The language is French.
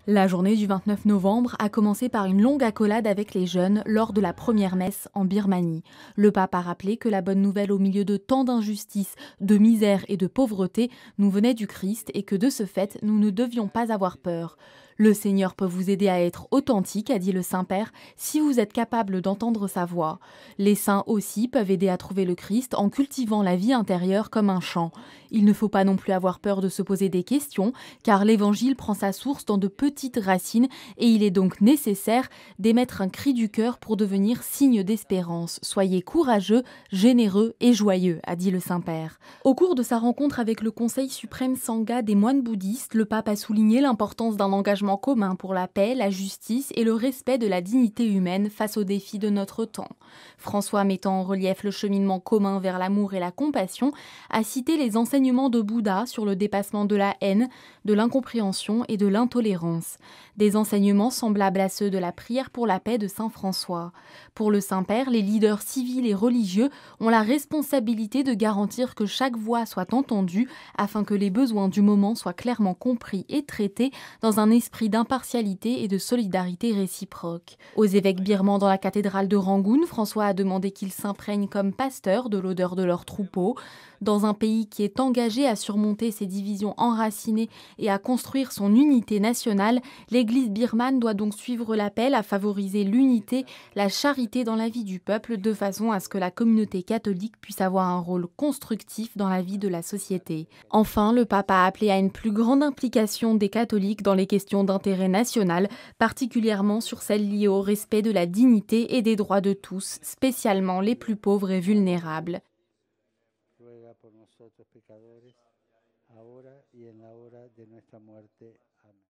La journée du 29 novembre a commencé par une longue accolade avec les jeunes lors de la première messe en Birmanie. Le pape a rappelé que la bonne nouvelle au milieu de tant d'injustices, de misère et de pauvreté nous venait du Christ et que de ce fait, nous ne devions pas avoir peur. Le Seigneur peut vous aider à être authentique, a dit le Saint-Père, si vous êtes capable d'entendre sa voix. Les saints aussi peuvent aider à trouver le Christ en cultivant la vie intérieure comme un chant. Il ne faut pas non plus avoir peur de se poser des questions, car l'Évangile prend sa source dans de petites racines et il est donc nécessaire d'émettre un cri du cœur pour devenir signe d'espérance. Soyez courageux, généreux et joyeux, a dit le Saint-Père. Au cours de sa rencontre avec le Conseil suprême Sangha des moines bouddhistes, le pape a souligné l'importance d'un engagement commun pour la paix, la justice et le respect de la dignité humaine face aux défis de notre temps. François, mettant en relief le cheminement commun vers l'amour et la compassion, a cité les enseignements de Bouddha sur le dépassement de la haine, de l'incompréhension et de l'intolérance. Des enseignements semblables à ceux de la prière pour la paix de saint François. Pour le Saint-Père, les leaders civils et religieux ont la responsabilité de garantir que chaque voix soit entendue afin que les besoins du moment soient clairement compris et traités dans un esprit d'impartialité et de solidarité réciproque. Aux évêques birmans dans la cathédrale de Rangoon, François a demandé qu'ils s'imprègnent comme pasteurs de l'odeur de leurs troupeaux. Dans un pays qui est engagé à surmonter ses divisions enracinées et à construire son unité nationale, l'Église birmane doit donc suivre l'appel à favoriser l'unité, la charité dans la vie du peuple, de façon à ce que la communauté catholique puisse avoir un rôle constructif dans la vie de la société. Enfin, le pape a appelé à une plus grande implication des catholiques dans les questions d'intérêt national, particulièrement sur celles liées au respect de la dignité et des droits de tous, spécialement les plus pauvres et vulnérables. Ruega por nosotros pecadores, ahora y en la hora de nuestra muerte. Amén.